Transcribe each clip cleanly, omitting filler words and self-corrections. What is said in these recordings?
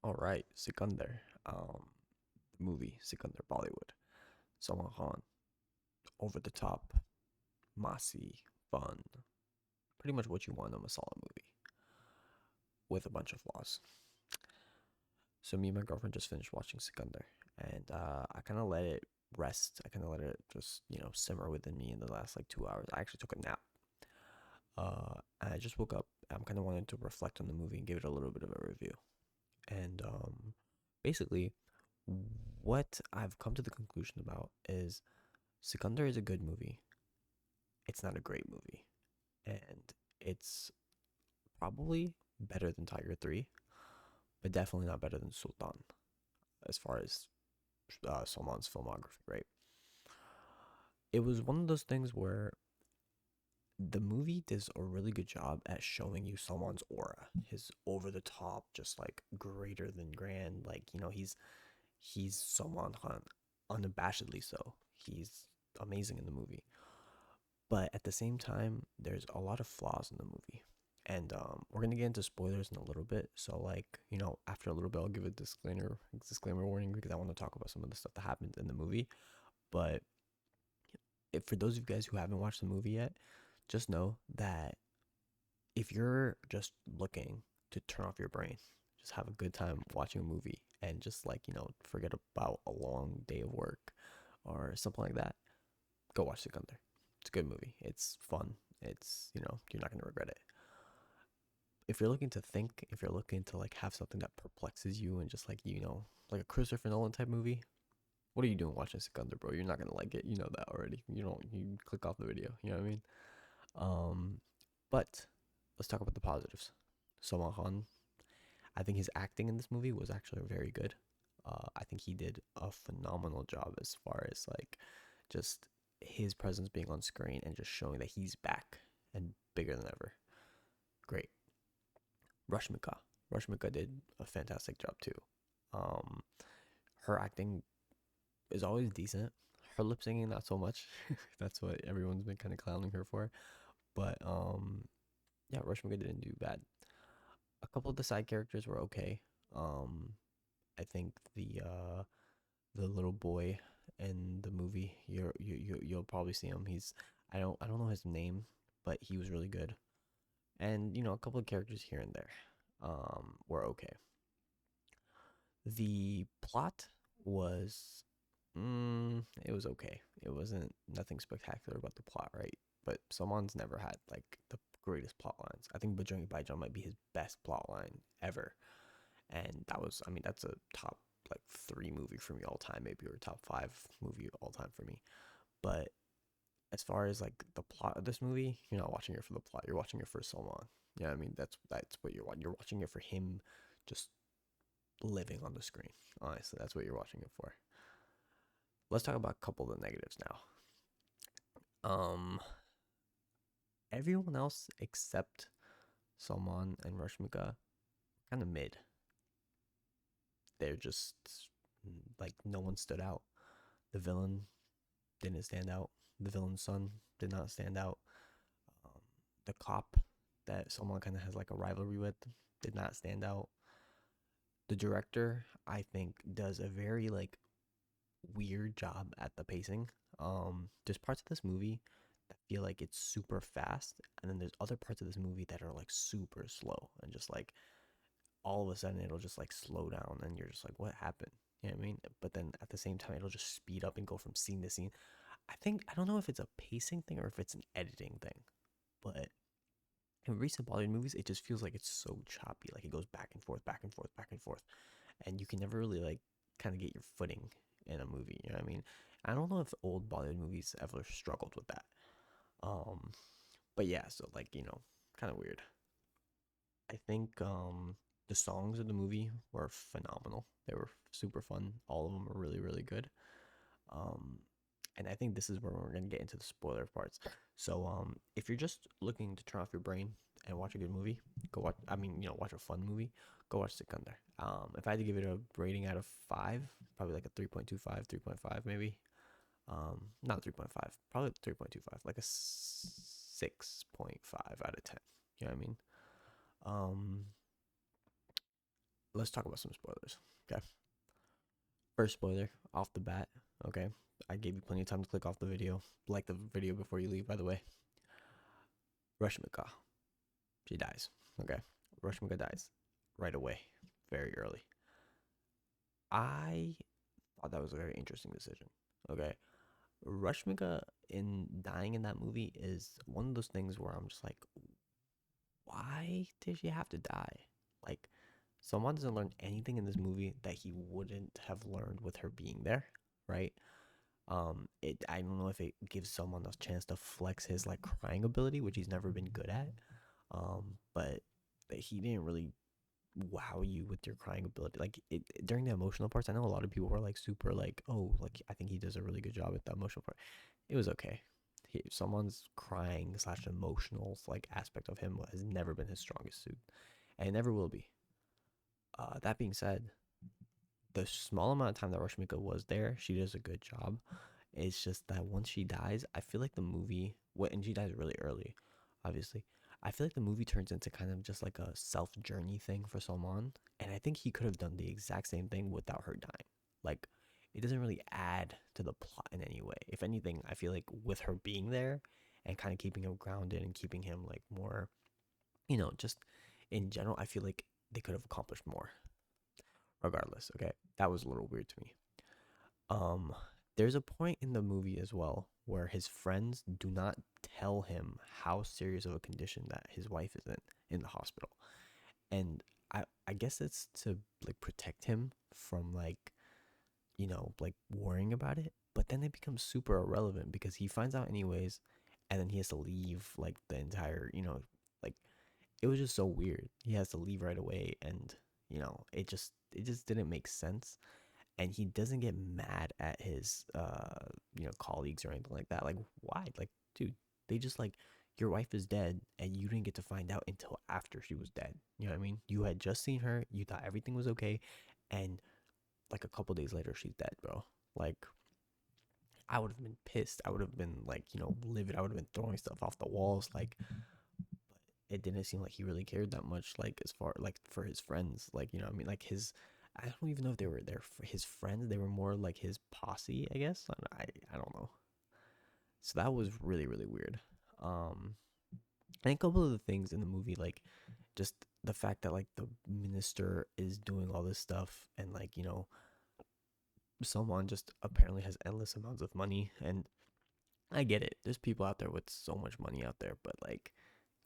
All right, Sikandar. The movie Sikandar Bollywood. Salman Khan, over the top, mossy, fun, pretty much what you want in a Masala movie, with a bunch of flaws. So me and my girlfriend just finished watching Sikandar, and I kind of let it rest. I kind of let it just simmer within me in the last like 2 hours. I actually took a nap. And I just woke up. I'm kind of wanting to reflect on the movie and give it a little bit of a review. And basically, what I've come to the conclusion about is Sikandar is a good movie. It's not a great movie. And it's probably better than Tiger 3, but definitely not better than Sultan as far as Salman's filmography, right? It was one of those things where the movie does a really good job at showing you Salman's aura, his over the top, just like greater than grand. Like, he's Salman Khan, unabashedly so. He's amazing in the movie. But at the same time, there's a lot of flaws in the movie. And we're gonna get into spoilers in a little bit. So after a little bit, I'll give a disclaimer warning because I want to talk about some of the stuff that happened in the movie. But if for those of you guys who haven't watched the movie yet, just know that if you're just looking to turn off your brain, just have a good time watching a movie and just forget about a long day of work or something like that, go watch Sikandar. It's a good movie. It's fun. You're not going to regret it. If you're looking to think, if you're looking to like have something that perplexes you and just like a Christopher Nolan type movie, what are you doing watching Sikandar, bro? You're not going to like it. You know that already. You click off the video. You know what I mean? Um, but let's talk about the positives. Salman Khan, I think his acting in this movie was actually very good. I think he did a phenomenal job as far as like just his presence being on screen and just showing that he's back and bigger than ever. Great. Rashmika. Rashmika did a fantastic job too. Um, her acting is always decent. Her lip singing, not so much. That's what everyone's been kind of clowning her for. But yeah, Rashmika didn't do bad. A couple of the side characters were okay. Um, I think the little boy in the movie, you'll probably see him. I don't know his name, but he was really good. And a couple of characters here and there were okay. The plot was it was okay. It wasn't nothing spectacular about the plot, right? But Salman's never had like the greatest plot lines. I think Bajrangi Bhaijaan might be his best plot line ever, and that's a top like three movie for me all time, maybe, or top five movie all time for me. But as far as like the plot of this movie, you're not watching it for the plot. You're watching it for Salman. Yeah, that's what you're watching. You're watching it for him, just living on the screen. Honestly, that's what you're watching it for. Let's talk about a couple of the negatives now. Um, Everyone else except Salman and Rashmika kind of mid. They're just like no one stood out. The villain didn't stand out. The villain's son did not stand out. Um, the cop that Salman kind of has like a rivalry with did not stand out. The director, I think, does a very like weird job at the pacing. There's parts of this movie that feel like it's super fast, and then there's other parts of this movie that are like super slow and just like all of a sudden it'll just like slow down and you're just like, what happened? You know what I mean? But then at the same time, it'll just speed up and go from scene to scene. I don't know if it's a pacing thing or if it's an editing thing, but in recent Bollywood movies, it just feels like it's so choppy. Like it goes back and forth, back and forth, back and forth, and you can never really like kind of get your footing in a movie. You know what I mean? I don't know if old Bollywood movies ever struggled with that. Um, but yeah, so kind of weird. I think the songs of the movie were phenomenal. They were super fun. All of them were really really good. Um, and I think this is where we're gonna get into the spoiler parts. So if you're just looking to turn off your brain and watch a good movie, go watch. I mean, watch a fun movie. Go watch Sikandar. If I had to give it a rating out of five, probably like a 3.25, 3.5 maybe. Not 3.5, probably 3.25, like a 6.5 out of 10. You know what I mean? Um, let's talk about some spoilers. Okay. First spoiler off the bat. Okay. I gave you plenty of time to click off the video. Like the video before you leave, by the way. Rashmika. She dies. Okay. Rashmika dies right away. Very early. I thought that was a very interesting decision. Okay. Rashmika in dying in that movie is one of those things where I'm just like, why did she have to die? Like, someone doesn't learn anything in this movie that he wouldn't have learned with her being there, right? I don't know if it gives someone a chance to flex his like crying ability, which he's never been good at. But he didn't really wow you with your crying ability. Like during the emotional parts, I know a lot of people were like super like, oh, like I think he does a really good job at the emotional part. It was okay. Someone's crying slash emotional like aspect of him has never been his strongest suit, and it never will be. That being said, the small amount of time that Rashmika was there, she does a good job. It's just that once she dies, I feel like the movie, and she dies really early, obviously. I feel like the movie turns into kind of just like a self journey thing for Salman, and I think he could have done the exact same thing without her dying. Like, it doesn't really add to the plot in any way. If anything, I feel like with her being there and kind of keeping him grounded and keeping him like more, just in general, I feel like they could have accomplished more. Regardless, okay, that was a little weird to me. Um, there's a point in the movie as well where his friends do not tell him how serious of a condition that his wife is in the hospital, and I guess it's to like protect him from like like worrying about it. But then it becomes super irrelevant because he finds out anyways, and then he has to leave like the entire like it was just so weird. He has to leave right away, and it just didn't make sense, and he doesn't get mad at his colleagues or anything like that. Like, why? Like, dude, they just like, your wife is dead and you didn't get to find out until after she was dead. You know what I mean? You had just seen her, you thought everything was okay, and like a couple days later she's dead, bro. Like, I would have been pissed. I would have been like, livid. I would have been throwing stuff off the walls. Like, it didn't seem like he really cared that much, like as far like for his friends, like what I mean, like his, I don't even know if they were there for his friends. They were more like his posse, I guess. I don't know. So that was really really weird. Um, and a couple of the things in the movie, like just the fact that like the minister is doing all this stuff, and like someone just apparently has endless amounts of money, and I get it. There's people out there with so much money out there, but like,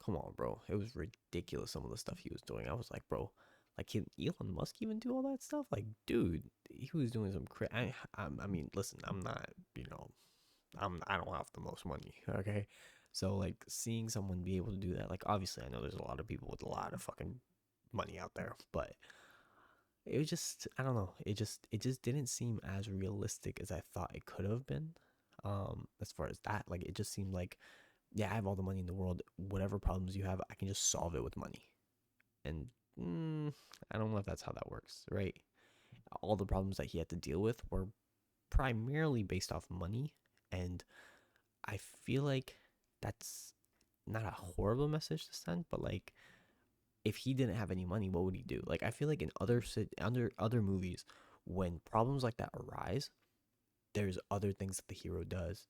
come on, bro. It was ridiculous some of the stuff he was doing. I was like, bro, like can Elon Musk even do all that stuff? Like, dude, he was doing some I mean, listen, I'm not, I don't have the most money, okay? So like seeing someone be able to do that, like obviously I know there's a lot of people with a lot of fucking money out there, but it was just, I don't know. It just didn't seem as realistic as I thought it could have been. As far as that, like it just seemed like, yeah, I have all the money in the world. Whatever problems you have, I can just solve it with money. And I don't know if that's how that works, right? All the problems that he had to deal with were primarily based off money, and I feel like that's not a horrible message to send, but like if he didn't have any money, what would he do? Like I feel like in under other movies, when problems like that arise, there's other things that the hero does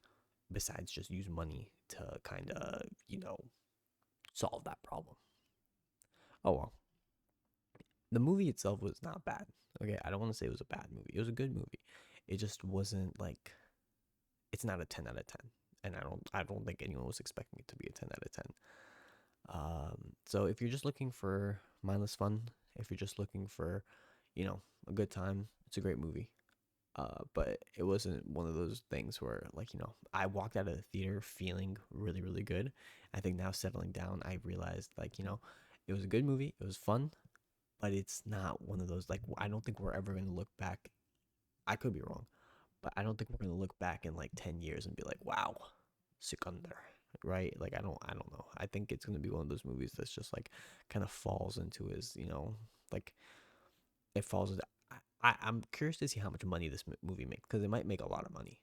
besides just use money to kind of solve that problem. Oh well, the movie itself was not bad. Okay, I don't want to say it was a bad movie. It was a good movie. It just wasn't like, it's not a 10 out of 10, and I don't think anyone was expecting it to be a 10 out of 10. So if you're just looking for mindless fun, if you're just looking for, a good time, it's a great movie. But it wasn't one of those things where like, I walked out of the theater feeling really, really good. I think now settling down, I realized like, it was a good movie. It was fun, but it's not one of those, like, I don't think we're ever going to look back. I could be wrong, but I don't think we're going to look back in like 10 years and be like, wow, Sikandar, right? Like I don't know. I think it's going to be one of those movies that's just like kind of falls into his, like it falls into, I'm curious to see how much money this movie makes, because it might make a lot of money.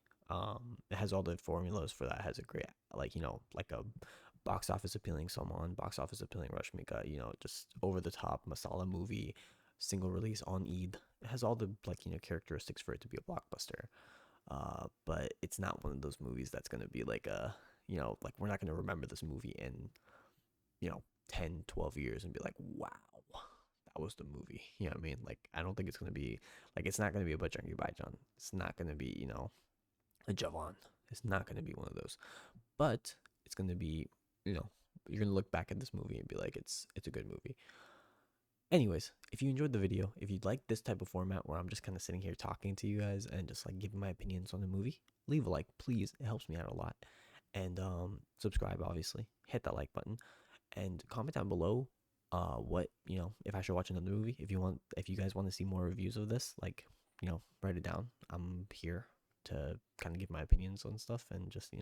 It has all the formulas for that. It has a great, like, like a box office appealing Salman, box office appealing Rashmika, just over the top masala movie, single release on Eid. It has all the like characteristics for it to be a blockbuster. But it's not one of those movies that's gonna be like a like we're not gonna remember this movie in 10, 12 years and be like, wow, that was the movie. You know what I mean? Like, I don't think it's gonna be like it's not gonna be a Bajrangi Bhaijaan. It's not gonna be a Jawan. It's not gonna be one of those. But it's gonna be you're gonna look back at this movie and be like, it's a good movie. Anyways, if you enjoyed the video, if you'd like this type of format where I'm just kind of sitting here talking to you guys and just like giving my opinions on the movie, leave a like, please. It helps me out a lot. And subscribe, obviously. Hit that like button and comment down below what if I should watch another movie. If you guys want to see more reviews of this, like write it down. I'm here to kind of give my opinions on stuff and just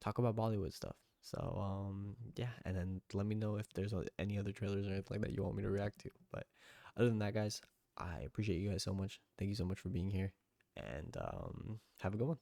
talk about Bollywood stuff. So yeah, and then let me know if there's any other trailers or anything like that you want me to react to. But other than that, guys, I appreciate you guys so much. Thank you so much for being here, and have a good one.